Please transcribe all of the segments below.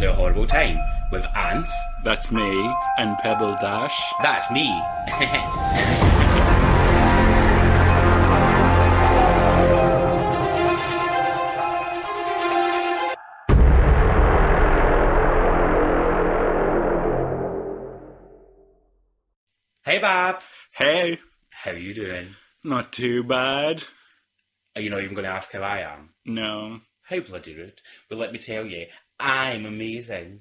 to A Horrible Time with Anth. That's me. And Pebble Dash. That's me. Hey, Bob. Hey. How are you doing? Not too bad. Are you not even going to ask how I am? No. How bloody rude. But let me tell you, I'm amazing.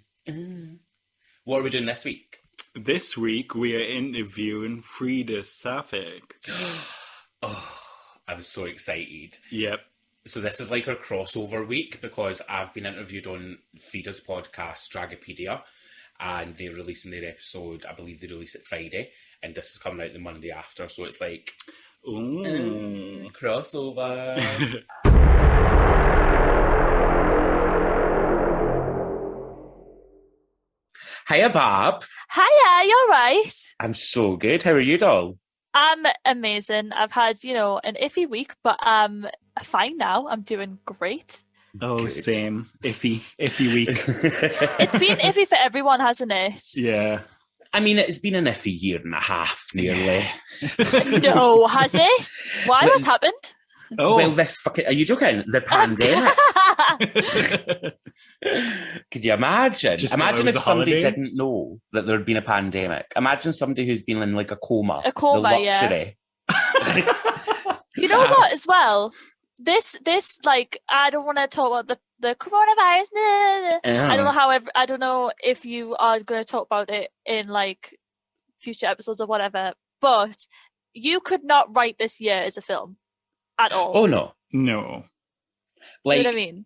What are we doing this week? This week we are interviewing Frida Sapphic. Oh, I was so excited. Yep. So this is like our crossover week because I've been interviewed on Frida's podcast, Dragopedia, and they're releasing their episode, I believe they release it Friday, and this is coming out the Monday after, so it's like, Ooh. Crossover. Hiya, Bob. Hiya, you're right. I'm so good. How are you, doll? I'm amazing. I've had, an iffy week, but I'm fine now. I'm doing great. Oh, Good. same. Iffy week. It's been iffy for everyone, hasn't it? Yeah. I mean, it's been an iffy year and a half, nearly. No, has it? Why? What's happened? Oh. Well, this fucking... Are you joking? The pandemic. Could you imagine? Just Imagine thought it was if a somebody holiday. didn't know that there had been a pandemic. Imagine somebody who's been in like a coma. A coma, the yeah. luxury. You know what, as well? This, like, I don't want to talk about the coronavirus. I don't know I don't know if you are going to talk about it in, like, future episodes or whatever, but you could not write this year as a film at all. Oh, no. No. Like, You know what I mean?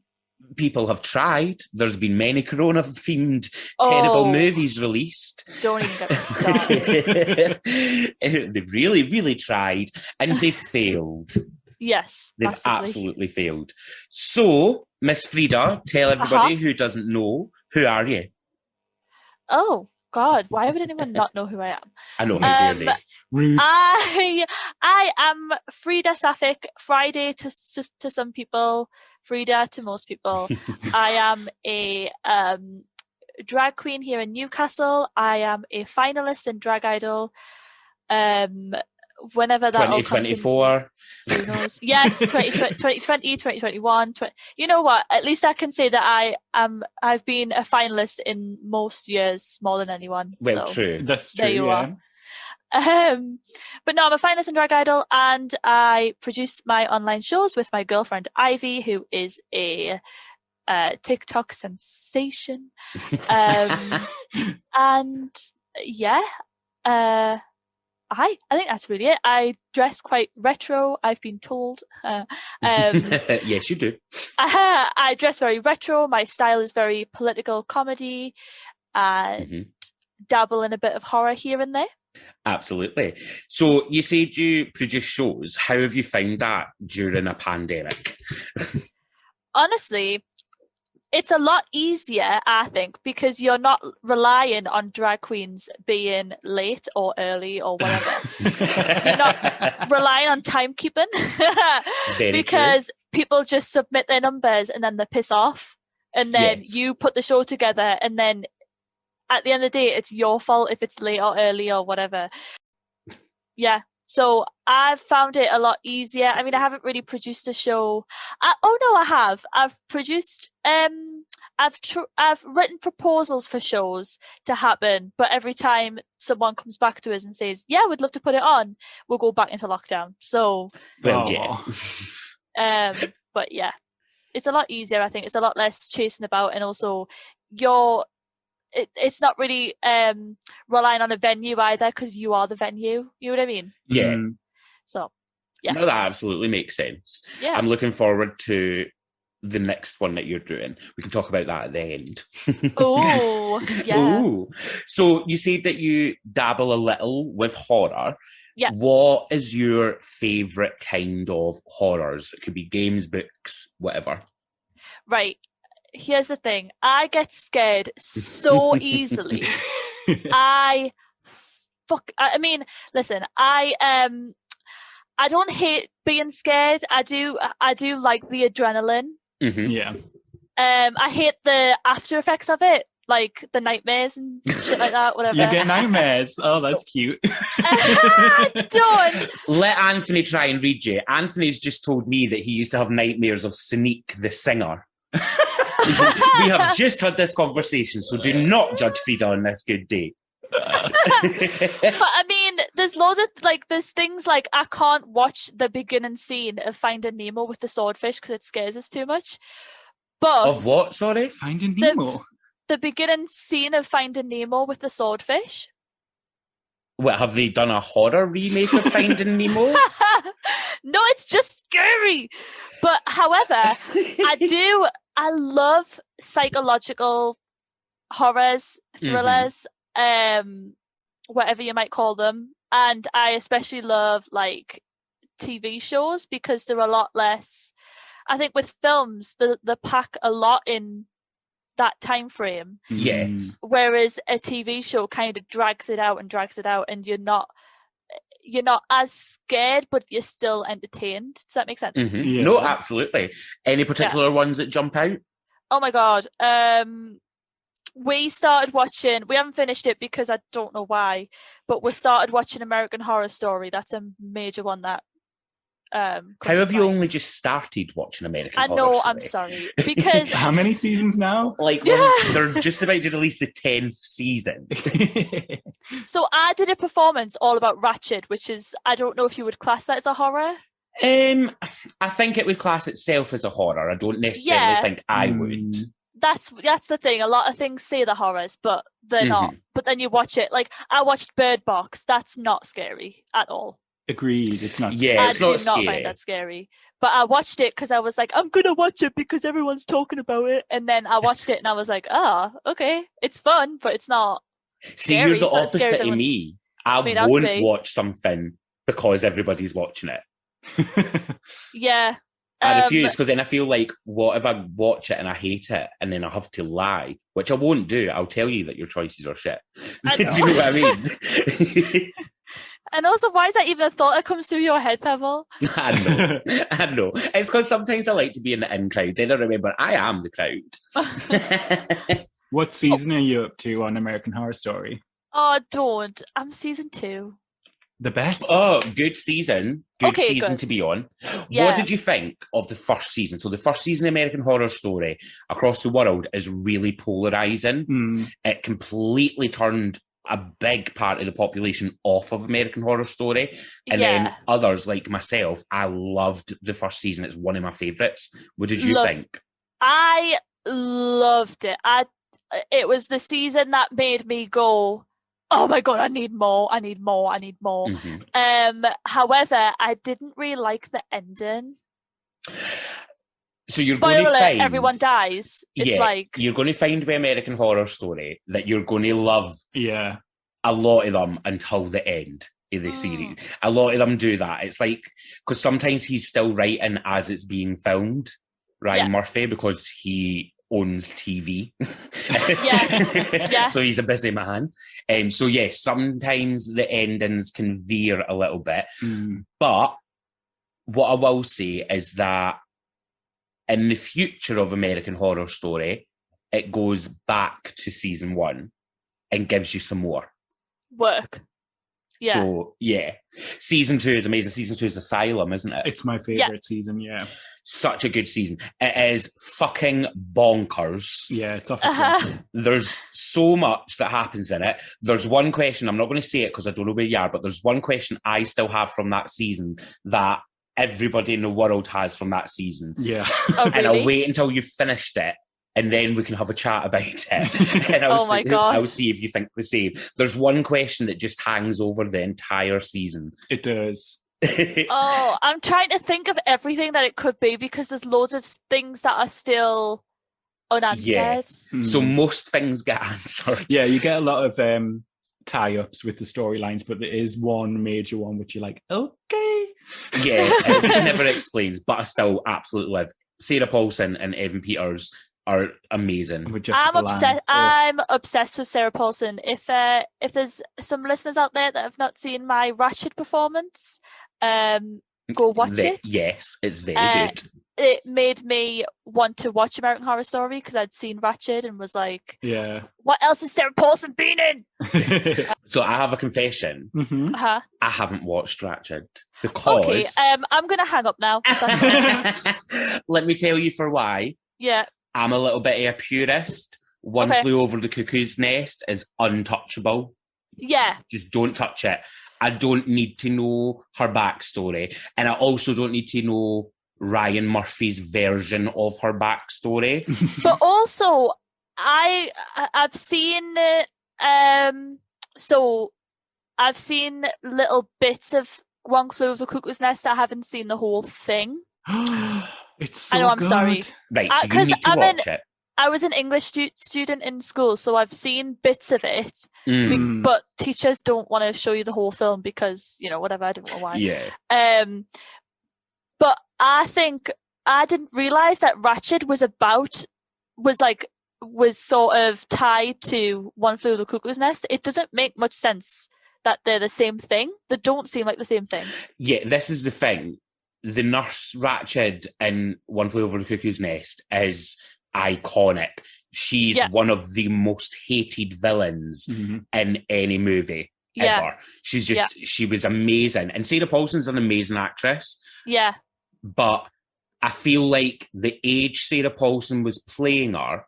people have tried. There's been many corona-themed terrible movies released. Don't even get me started. They've really, really tried, and they've failed. Yes, They've massively. absolutely failed. So, Miss Frida, tell everybody who doesn't know, who are you? Oh, God, why would anyone not know who I am? I know, how dare they? Rude. I am Frida Sapphic, Friday to some people, Frida to most people. I am a drag queen here in Newcastle. I am a finalist in Drag Idol. Whenever that all comes in, 2024. who knows? Yes, 2020, 2021. You know what? At least I can say that I've been a finalist in most years more than anyone. Well, so true. That's true, there you yeah. are. But no, I'm a finalist in Drag Idol, and I produce my online shows with my girlfriend Ivy, who is a TikTok sensation. And yeah, I think that's really it. I dress quite retro, I've been told. Yes, you do. I dress very retro. My style is very political comedy, and dabble in a bit of horror here and there. Absolutely. So you said you produce shows. How have you found that during a pandemic? Honestly, it's a lot easier, I think, because you're not relying on drag queens being late or early or whatever. You're not relying on timekeeping because people just submit their numbers and then they piss off. And then you put the show together, and then at the end of the day, it's your fault if it's late or early or whatever. Yeah. So I've found it a lot easier. I mean, I haven't really produced a show. I have. I've produced. I've written proposals for shows to happen, but every time someone comes back to us and says, "Yeah, we'd love to put it on," we'll go back into lockdown. So, Well, yeah. But yeah, it's a lot easier. I think it's a lot less chasing about, and also it's not really relying on a venue either, because you are the venue. You know what I mean? Yeah. So, yeah. No, that absolutely makes sense. Yeah. I'm looking forward to the next one that you're doing. We can talk about that at the end. Oh, yeah. Ooh. So you said that you dabble a little with horror. Yeah. What is your favourite kind of horrors? It could be games, books, whatever. Right. Here's the thing. I get scared so easily. I mean, listen, I don't hate being scared. I do like the adrenaline. Mm-hmm. Yeah. I hate the after effects of it, like the nightmares and shit like that. Whatever. You get nightmares. Oh, that's cute. Don't. Let Anthony try and read you. Anthony's just told me that he used to have nightmares of Sneak the singer. We have just had this conversation, so do not judge Frida on this good day. But I mean, there's loads of there's things like I can't watch the beginning scene of Finding Nemo with the swordfish because it scares us too much. But Of what, sorry? Finding Nemo. The beginning scene of Finding Nemo with the swordfish. What, have they done a horror remake of Finding Nemo? No, it's just scary. But however, I love psychological horrors, thrillers, whatever you might call them. And I especially love like TV shows because they're a lot less. I think with films, they pack a lot in that time frame. Yes. Whereas a TV show kind of drags it out, and you're not as scared, but you're still entertained. Does that make sense? Mm-hmm. Yeah. No, absolutely. Any particular ones that jump out? Oh my god. We started watching, we haven't finished it because I don't know why, but we started watching American Horror Story. That's a major one that How have you only just started watching American Horror Story? I'm sorry. Because How many seasons now? Like, they're just about to release the 10th season. so I did a performance all about Ratched, which is, I don't know if you would class that as a horror. I think it would class itself as a horror. I don't necessarily think I would. That's the thing. A lot of things say the horrors, but they're not. But then you watch it. Like, I watched Bird Box. That's not scary at all. Agreed. It's not. Yeah, it's not I do not find that scary. But I watched it because I was like, I'm gonna watch it because everyone's talking about it. And then I watched it and I was like, okay, it's fun, but it's not. See, scary. you're the It's not as scary as opposite of me. I made won't out to be. watch something because everybody's watching it. Yeah. I refuse, because then I feel like, what if I watch it and I hate it and then I have to lie, which I won't do. I'll tell you that your choices are shit. Do you know what I mean? And also, why is that even a thought that comes through your head, Pebble? I know. It's because sometimes I like to be in the in crowd. Then I remember I am the crowd. What season are you up to on American Horror Story? Oh, don't. I'm season 2. The best. Oh, good season. Good season good. to be on. Yeah. What did you think of the first season? So the first season of American Horror Story across the world is really polarising. It completely turned a big part of the population off of American Horror Story. And then others, like myself, I loved the first season. It's one of my favourites. What did you think? I loved it. It was the season that made me go, oh my god, I need more. However, I didn't really like the ending. So you're Spoiler going to alert, find everyone dies. It's like you're going to find with American Horror Story that you're going to love a lot of them until the end of the series. A lot of them do that. It's like, because sometimes he's still writing as it's being filmed, Ryan Murphy, because he owns TV. So he's a busy man. So yes, sometimes the endings can veer a little bit. But what I will say is that in the future of American Horror Story, it goes back to season 1 and gives you some more work. Yeah. So season 2 is amazing. Season 2 is Asylum, isn't it? It's my favourite season, Such a good season. It is fucking bonkers. Yeah, it's off its rocker. There's so much that happens in it. There's one question, I'm not going to say it because I don't know where you are, but there's one question I still have from that season that everybody in the world has from that season. Yeah. Oh, really? And I'll wait until you've finished it, and then we can have a chat about it. And I'll see if you think the same. There's one question that just hangs over the entire season. It does. Oh, I'm trying to think of everything that it could be because there's loads of things that are still unanswered. Yeah. So most things get answered. Yeah, you get a lot of tie-ups with the storylines, but there is one major one which you're like, okay. Yeah, it never explains, but I still absolutely love. Sarah Paulson and Evan Peters are amazing. I'm obsessed with Sarah Paulson. If there's some listeners out there that have not seen my Ratched performance, go watch it. Yes, it's very good. it made me want to watch American Horror Story because I'd seen Ratched and was like, Yeah. what else has Sarah Paulson been in? So I have a confession. Mhm. Uh-huh. I haven't watched Ratched because... Okay, I'm going to hang up now. That's Let me tell you for why. yeah. I'm a little bit of a purist. One Okay. Flew Over the Cuckoo's Nest is untouchable. Yeah. Just don't touch it. I don't need to know her backstory. And I also don't need to know Ryan Murphy's version of her backstory. But also, I've seen so I've seen little bits of One Flew Over the Cuckoo's Nest. I haven't seen the whole thing. It's so I know, I'm good. sorry. Right, so you 'cause need to I'm watch it. I was an English student in school, so I've seen bits of it. Mm. But teachers don't want to show you the whole film because, whatever, I don't know why. Yeah. But I think I didn't realise that Ratched was sort of tied to One Flew Over the Cuckoo's Nest. It doesn't make much sense that they're the same thing. They don't seem like the same thing. Yeah, this is the thing. The nurse Ratched in One Flew Over the Cuckoo's Nest is iconic. She's one of the most hated villains in any movie ever. She's just, she was amazing. And Sarah Paulson's an amazing actress. Yeah. But I feel like the age Sarah Paulson was playing her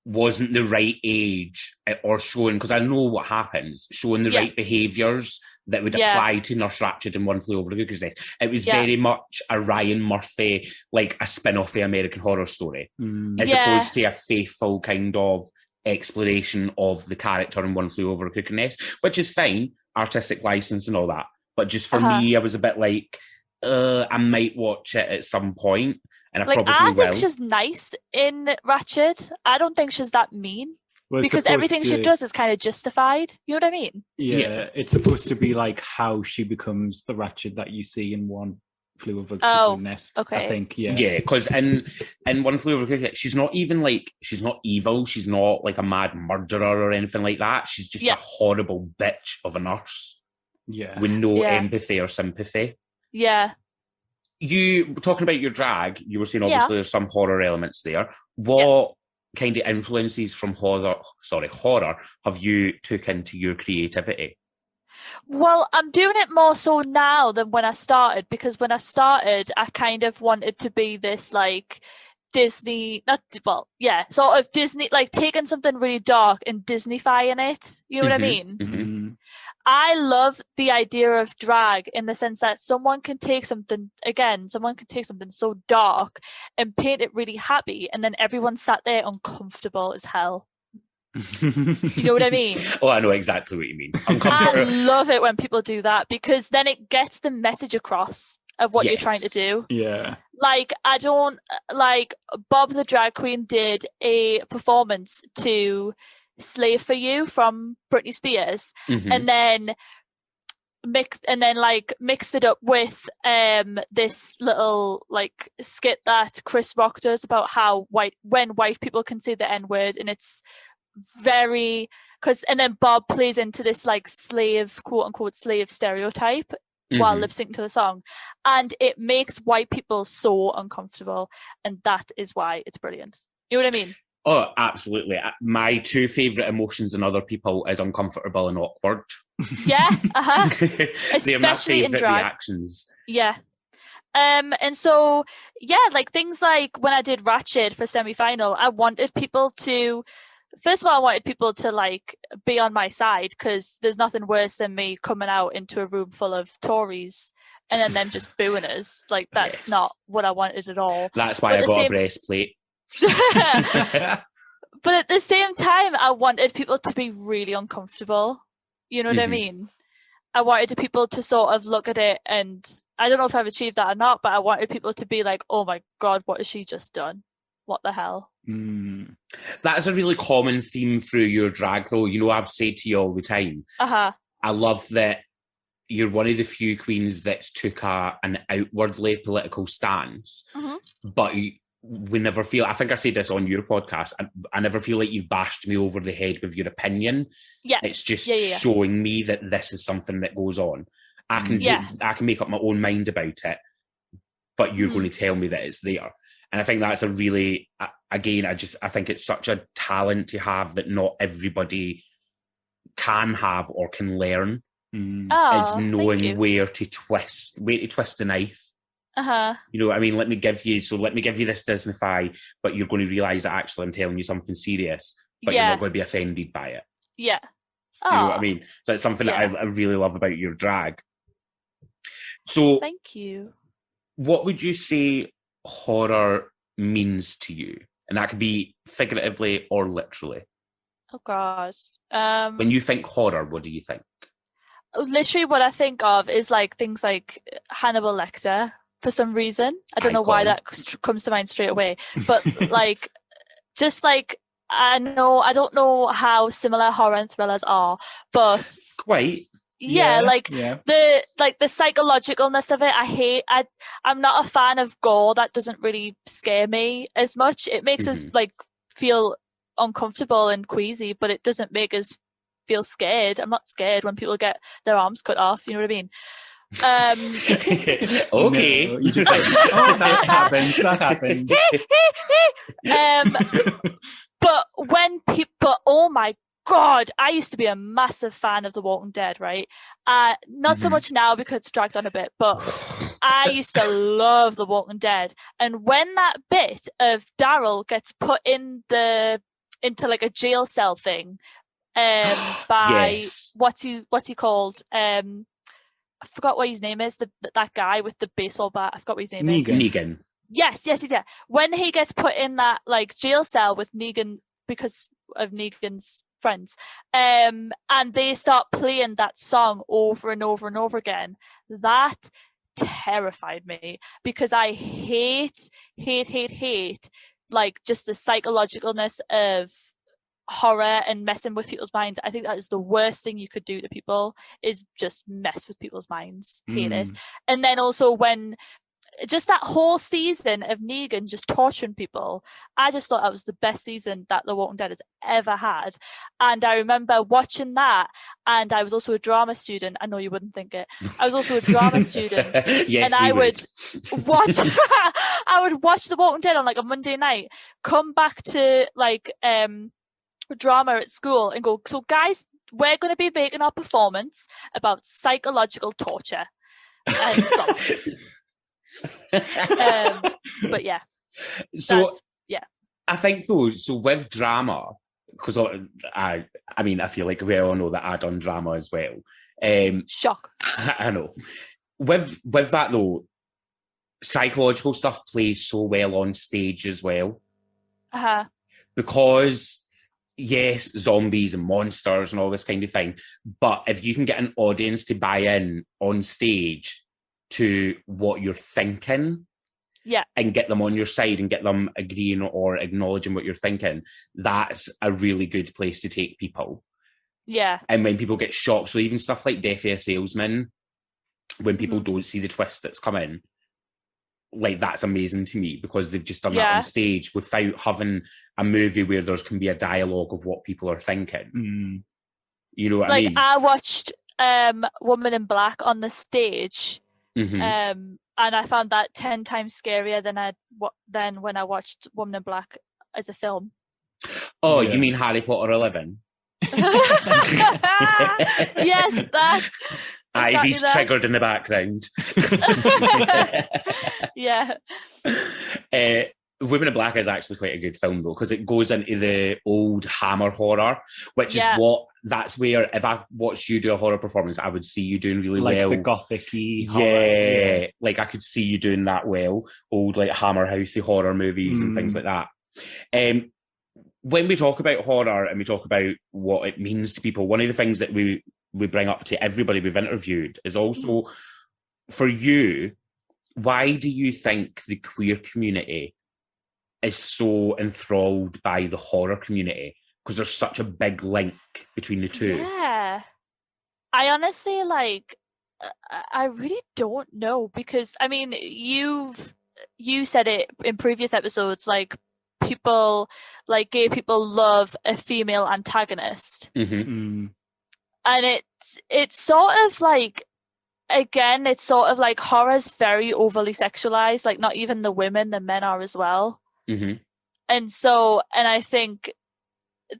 wasn't the right age or showing, because I know what happens, showing the right behaviours that would apply to Nurse Ratched and One Flew Over the Cuckoo's Nest. It was very much a Ryan Murphy, like a spin-off of American Horror Story, as opposed to a faithful kind of exploration of the character in One Flew Over the Cuckoo's Nest, which is fine, artistic license and all that. But just for me, I was a bit like, I might watch it at some point. And I think she's nice in Ratched. I don't think she's that mean. Well, because everything she does is kind of justified. You know what I mean? Yeah, it's supposed to be like how she becomes the Ratched that you see in One Flew Over the Cuckoo's Nest. Okay. I think, yeah. Yeah, because in One Flew Over the Cuckoo's Nest, she's not even like, she's not evil. She's not like a mad murderer or anything like that. She's just a horrible bitch of a nurse. Yeah. With no empathy or sympathy. Yeah. You talking about your drag, you were saying obviously there's some horror elements there. What kind of influences from horror have you took into your creativity? Well, I'm doing it more so now than when I started, because when I started, I kind of wanted to be this like Disney, sort of Disney, like taking something really dark and Disneyfying it. You know what I mean? Mm-hmm. I love the idea of drag in the sense that someone can take something so dark and paint it really happy, and then everyone sat there uncomfortable as hell. You know what I mean? Oh, I know exactly what you mean. I love it when people do that, because then it gets the message across of what you're trying to do. Yeah. Like, Bob the Drag Queen did a performance to Slave for You from Britney Spears, and then mixed it up with this little like skit that Chris Rock does about how when white people can say the N-word, and it's very and then Bob plays into this like slave, quote unquote slave stereotype while lip syncing to the song, and it makes white people so uncomfortable, and that is why it's brilliant. You know what I mean? Oh, absolutely. My two favourite emotions in other people is uncomfortable and awkward. Yeah, They're my especially in favourite drag. reactions. Yeah. And so, like things like when I did Ratched for semi-final, I wanted people to, first of all, I wanted people to like be on my side, because there's nothing worse than me coming out into a room full of Tories and then them just booing us. Like, that's not what I wanted at all. That's why I got a breastplate. But at the same time, I wanted people to be really uncomfortable. You know what I mean? I wanted people to sort of look at it, and I don't know if I've achieved that or not, but I wanted people to be like, oh my God, what has she just done? What the hell? That is a really common theme through your drag, though. You know, I've said to you all the time, I love that you're one of the few queens that's took an outwardly political stance, but we never feel, I think I said this on your podcast, I never feel like you've bashed me over the head with your opinion. Yeah. It's just showing me that this is something that goes on. I can make up my own mind about it, but you're going to tell me that it's there. And I think that's a really, again, I think it's such a talent to have that not everybody can have or can learn. Is knowing where to twist the knife. You know what I mean? Let me give you this Disney-fy, but you're going to realise that actually I'm telling you something serious, but you're not going to be offended by it. Yeah. Do you know what I mean? So it's something that I really love about your drag. So thank you. What would you say horror means to you? And that could be figuratively or literally. Oh gosh. When you think horror, what do you think? Literally what I think of is like things like Hannibal Lecter for some reason. I don't know why that comes to mind straight away. But like, just like, I don't know how similar horror and thrillers are, but quite. The psychologicalness of it, I'm not a fan of gore. That doesn't really scare me as much. It makes us like feel uncomfortable and queasy, but it doesn't make us feel scared. I'm not scared when people get their arms cut off, you know what I mean? Okay. No, you just like, that happens. But when people, oh my God, I used to be a massive fan of The Walking Dead, right? Not so much now because it's dragged on a bit, but I used to love The Walking Dead. And when that bit of Daryl gets put into like a jail cell thing, by what's he called? I forgot what his name is. That guy with the baseball bat. I forgot what his name is. Negan. Yes. When he gets put in that like jail cell with Negan because of Negan's friends, and they start playing that song over and over and over again, that terrified me because I hate like just the psychologicalness of horror and messing with people's minds. I think that is the worst thing you could do to people, is just mess with people's minds. Hate it. And then also when just that whole season of Negan just torturing people, I just thought that was the best season that The Walking Dead has ever had. And I remember watching that, and I was also a drama student. I know you wouldn't think it. I was also a drama student. Yes, and I would watch I would watch The Walking Dead on like a Monday night, come back to like drama at school and go, so guys, we're going to be making our performance about psychological torture and stuff. But yeah, so I think though, so with drama, because I mean I feel like we all know that I've done drama as well. Shock. I know. With that though, psychological stuff plays so well on stage as well. Because yes, zombies and monsters and all this kind of thing, but if you can get an audience to buy in on stage to what you're thinking, and get them on your side and get them agreeing or acknowledging what you're thinking, that's a really good place to take people. And when people get shocked, so even stuff like Death of a Salesman, when people don't see the twist that's coming, like that's amazing to me because they've just done that on stage without having a movie where there can be a dialogue of what people are thinking. You know what I mean? I watched Woman in Black on the stage, and I found that 10 times scarier than when I watched Woman in Black as a film. Oh, you mean Harry Potter 11? Yes, that. Ivy's triggered in the background. Women in Black is actually quite a good film though, because it goes into the old Hammer horror, which is that's where if I watched you do a horror performance, I would see you doing really well. Like the gothic-y horror. Like I could see you doing that well. Old like Hammer housey horror movies and things like that. When we talk about horror and we talk about what it means to people, one of the things that we bring up to everybody we've interviewed is also, for you, why do you think the queer community is so enthralled by the horror community? Because there's such a big link between the two. Yeah. I honestly, I really don't know, because, I mean, you said it in previous episodes, like, people, like gay people love a female antagonist. And it's sort of like, again, it's sort of like horror's very overly sexualized, like not even the women, the men are as well. Mm-hmm. And I think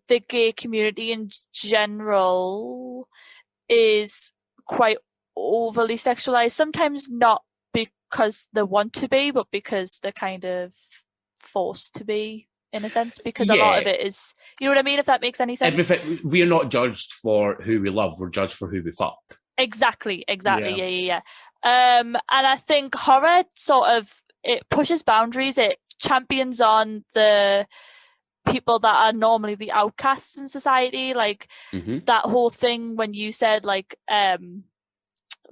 the gay community in general is quite overly sexualized, sometimes not because they want to be, but because they're kind of forced to be, in a sense, because a lot of it is, you know what I mean, if that makes any sense. Everything, we're not judged for who we love, we're judged for who we fuck. Exactly. Yeah. And I think horror sort of, it pushes boundaries, it champions on the people that are normally the outcasts in society, like that whole thing when you said like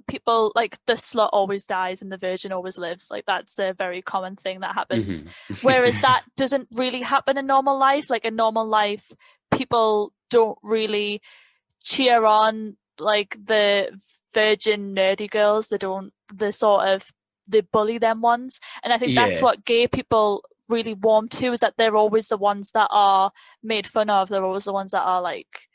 people like the slut always dies and the virgin always lives, like that's a very common thing that happens. Whereas that doesn't really happen in normal life. Like in normal life, people don't really cheer on like the virgin nerdy girls. They bully them ones. And I think that's what gay people really warm to, is that they're always the ones that are made fun of. They're always the ones that are like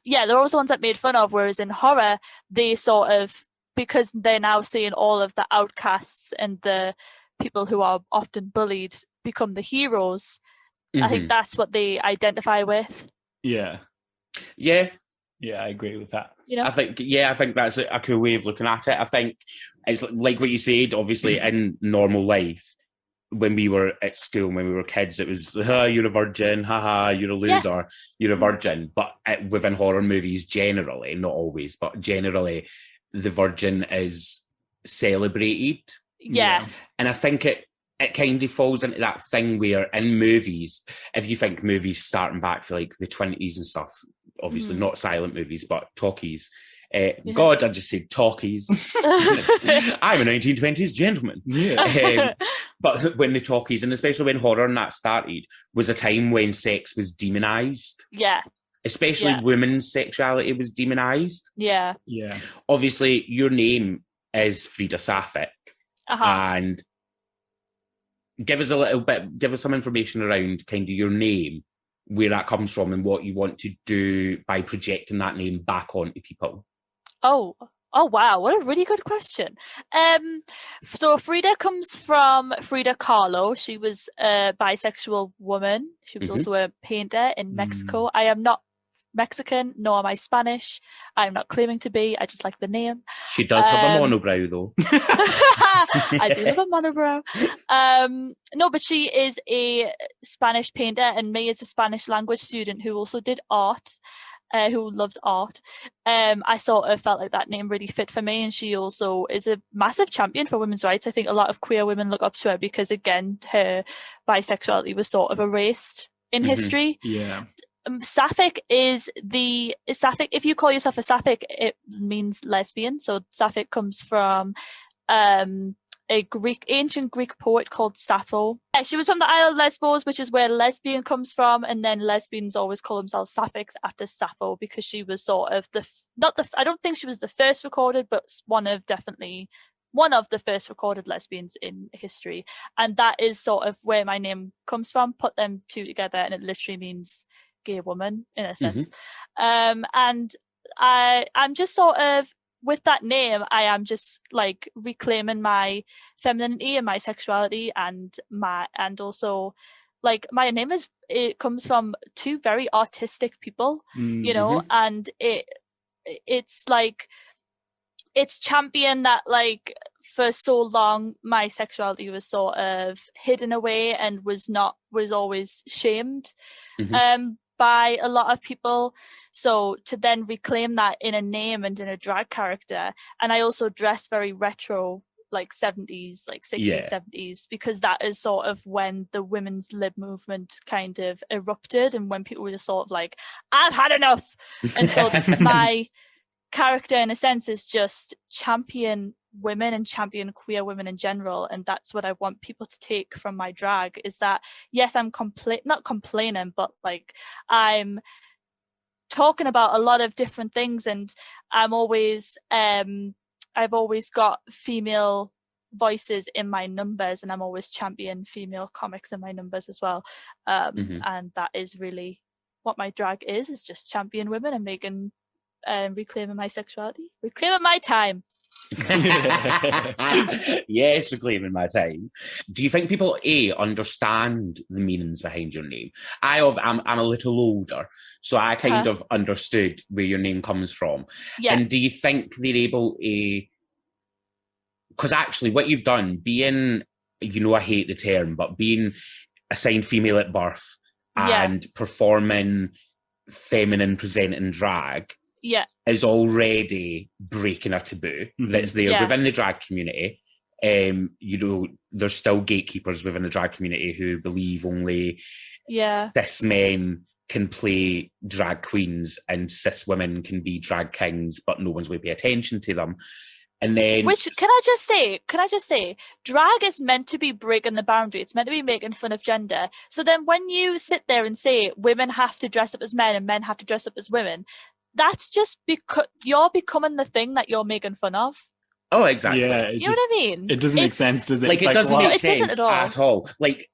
they're always the ones that made fun of. Whereas in horror, they sort of, because they're now seeing all of the outcasts and the people who are often bullied become the heroes, I think that's what they identify with. Yeah, I agree with that. You know? I think that's a cool way of looking at it. I think it's like what you said, obviously, in normal life, when we were at school, when we were kids, it was, you're a virgin, haha, you're a loser, you're a virgin. But within horror movies, generally, not always, but generally, the virgin is celebrated. Yeah. And I think it kind of falls into that thing where in movies, if you think movies starting back for like the 20s and stuff, obviously not silent movies, but talkies. God, I just said talkies. I'm a 1920s gentleman. But when the talkies, and especially when horror and that started, was a time when sex was demonized. Yeah. Especially women's sexuality was demonized. Yeah. Obviously, your name is Frida Sapphic. And give us some information around kind of your name, where that comes from, and what you want to do by projecting that name back onto people. Oh wow, what a really good question. So Frida comes from Frida Kahlo. She was a bisexual woman. She was also a painter in Mexico. I am not Mexican, nor am I Spanish. I'm not claiming to be. I just like the name. She does have a monobrow, though. I do have a monobrow. No, but she is a Spanish painter, and May is a Spanish language student who also did art. Who loves art. I sort of felt like that name really fit for me, and she also is a massive champion for women's rights. I think a lot of queer women look up to her because, again, her bisexuality was sort of erased in history. Yeah. Sapphic Sapphic, if you call yourself a Sapphic, it means lesbian. So Sapphic comes from a ancient Greek poet called Sappho. Yeah, she was from the Isle of Lesbos, which is where lesbian comes from, and then lesbians always call themselves Sapphics after Sappho, because she was sort of I don't think she was the first recorded, but one of the first recorded lesbians in history. And that is sort of where my name comes from. Put them two together and it literally means gay woman, in a sense. And I'm just sort of, with that name, I am just like reclaiming my femininity and my sexuality, and also like my name it comes from two very artistic people, you know, and it's like, it's championed that, like, for so long my sexuality was sort of hidden away and was always shamed by a lot of people. So to then reclaim that in a name and in a drag character, and I also dress very retro, like 70s, like 60s, 70s, because that is sort of when the women's lib movement kind of erupted, and when people were just sort of like, I've had enough. And so my character, in a sense, is just champion women and champion queer women in general. And that's what I want people to take from my drag, is that yes, I'm not complaining, but like I'm talking about a lot of different things, and I'm always I've always got female voices in my numbers, and I'm always champion female comics in my numbers as well. And that is really what my drag is just champion women and making reclaiming my sexuality, reclaiming my time. Yes, reclaiming my time. Do you think people understand the meanings behind your name? I'm a little older, so I kind of understood where your name comes from. Yeah. And do you think they're able to? Because actually, what you've done, being, I hate the term, but being assigned female at birth and performing feminine presenting drag is already breaking a taboo that's there within the drag community. There's still gatekeepers within the drag community who believe only cis men can play drag queens and cis women can be drag kings, but no one's going to pay attention to them. And then, which can I just say, drag is meant to be breaking the boundary. It's meant to be making fun of gender. So then when you sit there and say women have to dress up as men and men have to dress up as women, that's just because you're becoming the thing that you're making fun of. Oh, exactly. Yeah, you know what I mean? It doesn't make sense, does it? Like, it doesn't make sense at all. Like,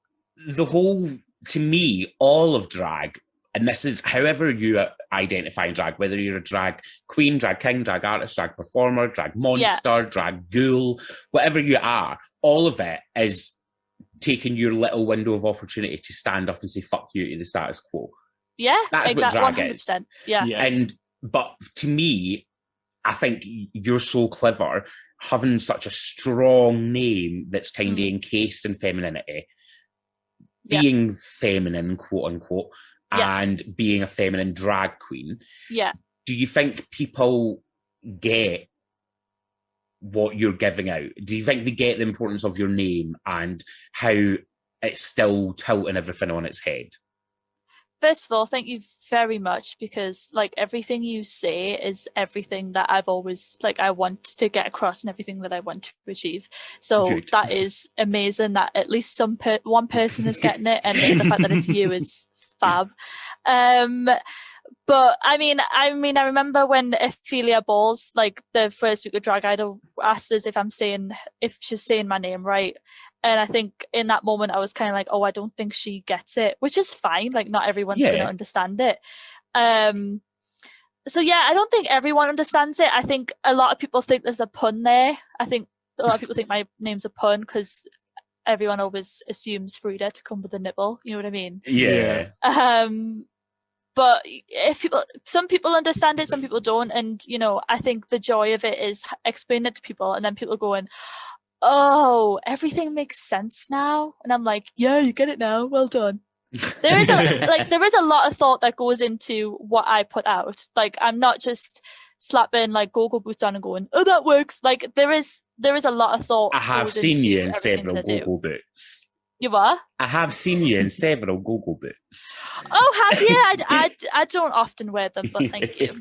the whole, to me, all of drag, and this is however you identify in drag, whether you're a drag queen, drag king, drag artist, drag performer, drag monster, drag ghoul, whatever you are, all of it is taking your little window of opportunity to stand up and say fuck you to the status quo. Yeah, that's exactly, what drag 100%. is. Yeah. But to me, I think you're so clever having such a strong name that's kind of encased in femininity, being feminine, quote unquote, and being a feminine drag queen. Yeah. Do you think people get what you're giving out? Do you think they get the importance of your name and how it's still tilting everything on its head? First of all, thank you very much, because like everything you say is everything that I've always I want to get across and everything that I want to achieve. So Good. That is amazing that at least one person is getting it, and the fact that it's you is fab. But I mean, I remember when Ophelia Balls, like the first week of Drag Idol, asked us if she's saying my name right. And I think in that moment I was kind of like, oh, I don't think she gets it, which is fine. Like, not everyone's going to understand it. So yeah, I don't think everyone understands it. I think a lot of people think there's a pun there. I think a lot of people think my name's a pun because everyone always assumes Frida to come with a nipple. You know what I mean? Yeah. But some people understand it, some people don't. And, I think the joy of it is explaining it to people and then people going, oh, everything makes sense now. And I'm like, yeah, you get it now. Well done. There is a lot of thought that goes into what I put out. Like, I'm not just slapping like go-go boots on and going, oh, that works. Like, there is a lot of thought. I have seen you in several go-go boots. You what? I have seen you in several go-go boots. Oh, have you? I don't often wear them, but thank you.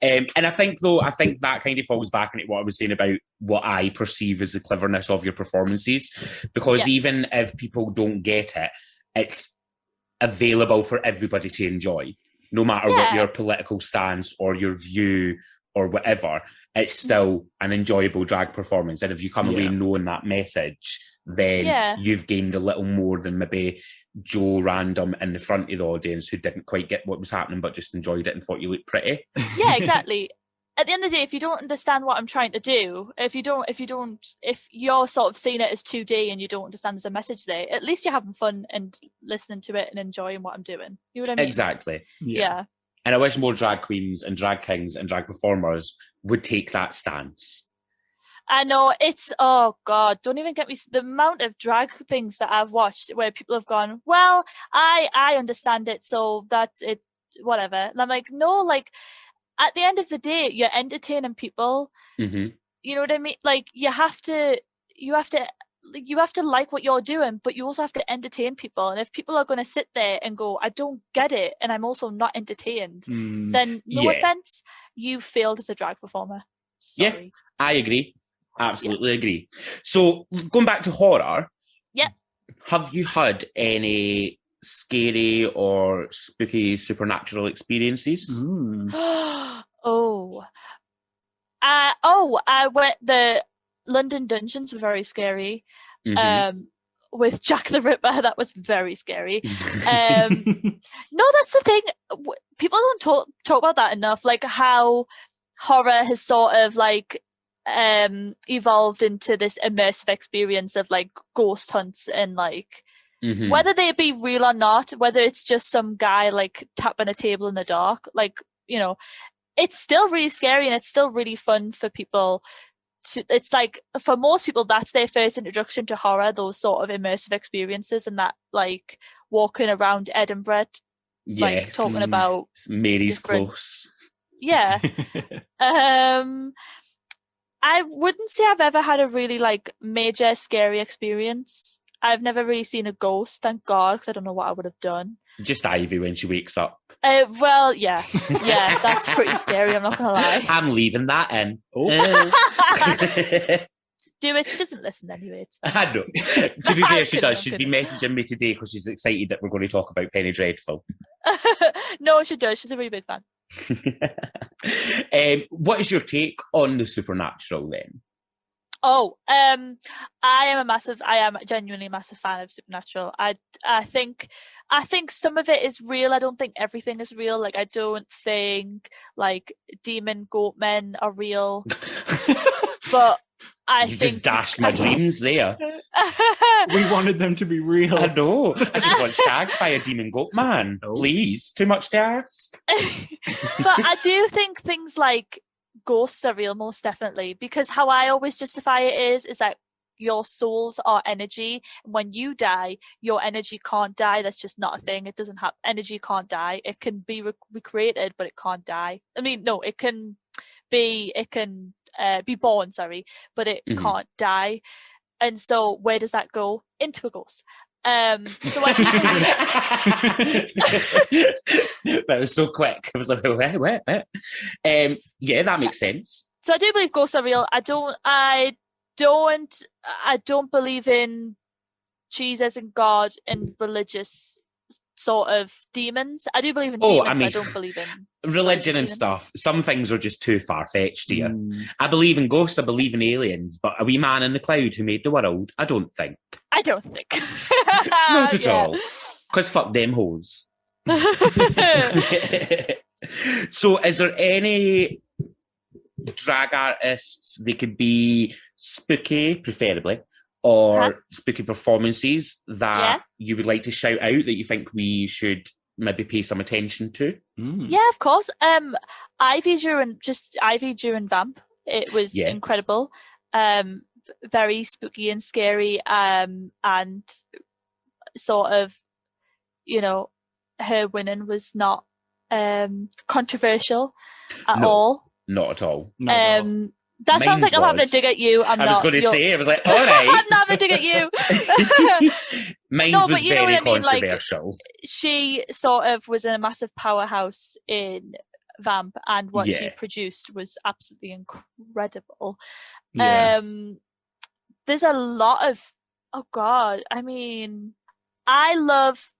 And I think that kind of falls back into what I was saying about what I perceive as the cleverness of your performances, because even if people don't get it, it's available for everybody to enjoy, no matter what your political stance or your view or whatever. It's still an enjoyable drag performance. And if you come away knowing that message, then you've gained a little more than maybe Joe Random in the front of the audience who didn't quite get what was happening but just enjoyed it and thought you looked pretty. Yeah, exactly. At the end of the day, if you don't understand what I'm trying to do, if you're sort of seeing it as 2D and you don't understand there's a message there, at least you're having fun and listening to it and enjoying what I'm doing. You know what I mean? Exactly. Yeah. And I wish more drag queens and drag kings and drag performers would take that stance. I know, it's, oh God, don't even get me, the amount of drag things that I've watched where people have gone, well, I understand it, so that's it, whatever. And I'm like, no, like, at the end of the day, you're entertaining people. Mm-hmm. You know what I mean? Like, you have to like what you're doing, but you also have to entertain people. And if people are going to sit there and go, I don't get it, and I'm also not entertained, then no offense, you failed as a drag performer. Sorry. Yeah, I agree. Absolutely agree. So, going back to horror, have you had any scary or spooky supernatural experiences? I went, the London dungeons were very scary. Mm-hmm. with Jack the Ripper. That was very scary. No, that's the thing. People don't talk about that enough. Like how horror has sort of like evolved into this immersive experience of like ghost hunts and like whether they be real or not, whether it's just some guy like tapping a table in the dark, like, you know, it's still really scary and it's still really fun for people to, it's like for most people that's their first introduction to horror, those sort of immersive experiences, and that like walking around Edinburgh like talking about Mary's different... Close. Yeah. I wouldn't say I've ever had a really like major scary experience. I've never really seen a ghost, thank God, because I don't know what I would have done. Just Ivy when she wakes up. Well, yeah, that's pretty scary. I'm not gonna lie. I'm leaving that in. Do it. She doesn't listen anyway. I know. To be fair, she does. She's been messaging me today because she's excited that we're going to talk about Penny Dreadful. No, she does. She's a really big fan. What is your take on the supernatural then? Oh, I am genuinely a massive fan of supernatural. I think some of it is real. I don't think everything is real. Like, I don't think like demon goat men are real. But you just dashed my dreams there. We wanted them to be real. I know. I just got shagged by a demon goat man. Oh. Please, too much to ask. But I do think things like ghosts are real, most definitely, because how I always justify it is that your souls are energy. When you die, your energy can't die. That's just not a thing. It doesn't have energy. Can't die. It can be recreated, but it can't die. I mean, no, it can be born, sorry, but it can't die. And so where does that go? Into a ghost. So when that was so quick. I was like, what? Yeah, that makes sense. So I do believe ghosts are real. I don't believe in Jesus and God and religious sort of demons. I do believe in demons, but I don't believe in religion and stuff. Some things are just too far-fetched, dear. I believe in ghosts, I believe in aliens, but a wee man in the cloud who made the world, I don't think. Not at all. Because fuck them hoes. So is there any drag artists, they could be spooky, preferably, or spooky performances that you would like to shout out that you think we should maybe pay some attention to? Yeah, of course. Ivy during Vamp, it was incredible. Very spooky and scary, and sort of, you know, her winning was not controversial at all. Not at all. That sounds like I'm having a dig at you. I was going to say, I was like, all right. I'm not having a dig at you. Mine was very controversial. Like, she sort of was in a massive powerhouse in Vamp, and what she produced was absolutely incredible. Yeah. There's a lot of, oh God, I mean, I love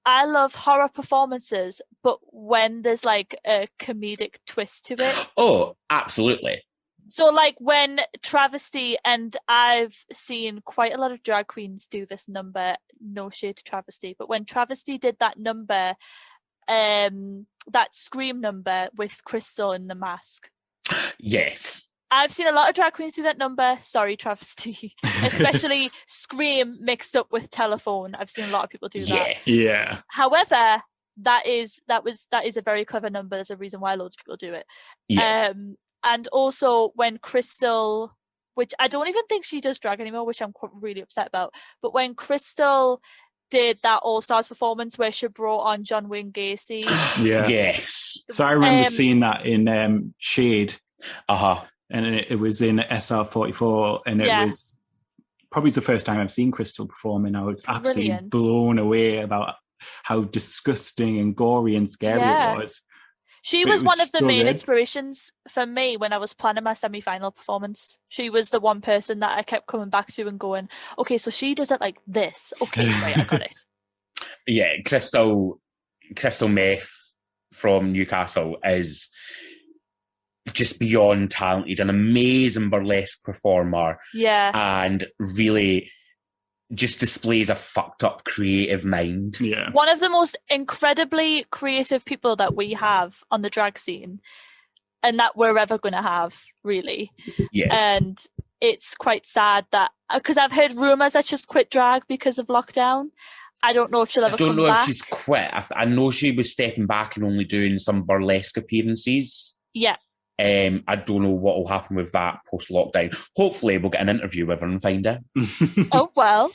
horror performances, but when there's like a comedic twist to it. Oh, absolutely. So like when Travesty, and I've seen quite a lot of drag queens do this number, no shade to Travesty, but when Travesty did that number, that Scream number with Crystal in the mask. Yes. I've seen a lot of drag queens do that number. Sorry, Travesty. Especially Scream mixed up with Telephone. I've seen a lot of people do that. Yeah. However, that is a very clever number. There's a reason why loads of people do it. Yeah. And also when Crystal, which I don't even think she does drag anymore, which I'm really upset about, but when Crystal did that All-Stars performance where she brought on John Wayne Gacy. Yeah. Yes. So I remember seeing that in Shade. And it was in SR44, and it was probably the first time I've seen Crystal perform, and I was absolutely blown away about how disgusting and gory and scary it was. She was one of the main inspirations for me when I was planning my semi-final performance. She was the one person that I kept coming back to and going, okay, so she does it like this. Okay, right, I got it. Yeah, Crystal Meth from Newcastle is just beyond talented, an amazing burlesque performer. Yeah. And really just displays a fucked up creative mind. Yeah. One of the most incredibly creative people that we have on the drag scene, and that we're ever going to have, really. Yeah. And it's quite sad that, because I've heard rumours that she's quit drag because of lockdown. I don't know if she'll ever come back. I don't know if she's quit. I know she was stepping back and only doing some burlesque appearances. Yeah. I don't know what will happen with that post-lockdown. Hopefully we'll get an interview with her and find out. Oh, well.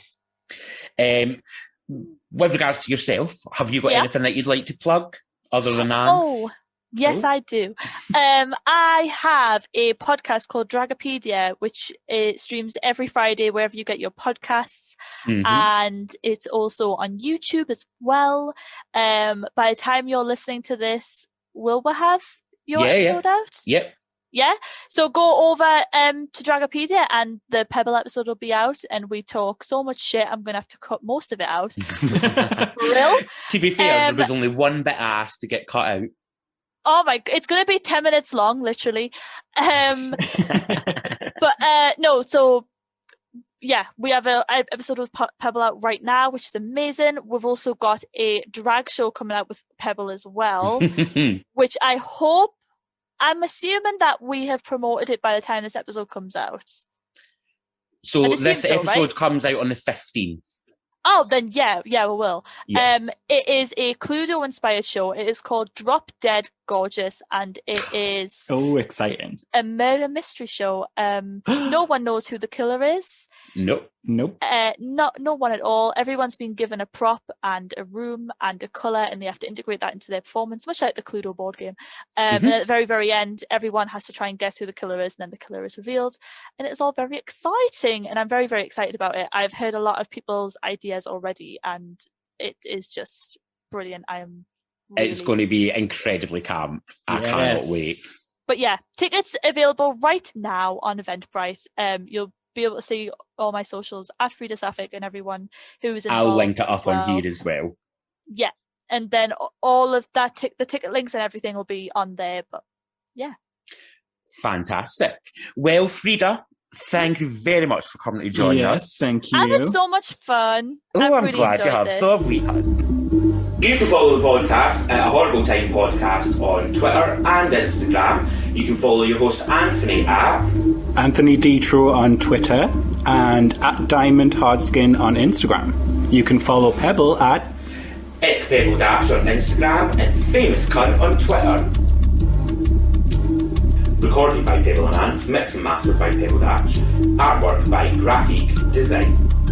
With regards to yourself, have you got anything that you'd like to plug other than that? Oh, yes, I do. I have a podcast called Dragopedia, which streams every Friday wherever you get your podcasts. Mm-hmm. And it's also on YouTube as well. By the time you're listening to this, will we have your episode out? Yep. Yeah, so go over to Dragopedia and the Pebble episode will be out, and we talk so much shit I'm going to have to cut most of it out. Real? To be fair, there was only one bit asked to get cut out. Oh my, it's going to be 10 minutes long, literally. But no, so yeah, we have an episode with Pebble out right now, which is amazing. We've also got a drag show coming out with Pebble as well, which I'm assuming that we have promoted it by the time this episode comes out. So this episode comes out on the 15th. Oh, then yeah, we will. Yeah. It is a Cluedo-inspired show. It is called Drop Dead Gorgeous, and it is so exciting. A murder mystery show. No one knows who the killer is. Nope. No one at all. Everyone's been given a prop and a room and a colour, and they have to integrate that into their performance, much like the Cluedo board game. And at the very, very end, everyone has to try and guess who the killer is, and then the killer is revealed. And it's all very exciting, and I'm very, very excited about it. I've heard a lot of people's ideas already, and it is just brilliant. It's going to be incredibly camp. I cannot wait. But yeah, tickets available right now on Eventbrite. You'll be able to see all my socials at Frida Sapphic and everyone who's involved. I'll link it up on here as well. Yeah, and then all of that, the ticket links and everything will be on there. But yeah. Fantastic. Well, Frida, thank you very much for coming to join us. Thank you. I had so much fun. I'm really glad you have. So have we had. You can follow the podcast at A Horrible Time Podcast on Twitter and Instagram. You can follow your host Anthony at Anthony Detro on Twitter and at Diamond Hardskin on Instagram. You can follow Pebble at It's Pebble Dash on Instagram and Famous Cunt on Twitter. Recorded by Pebble and Anth, mixed and mastered by Pebble Dash. Artwork by Graphic Design.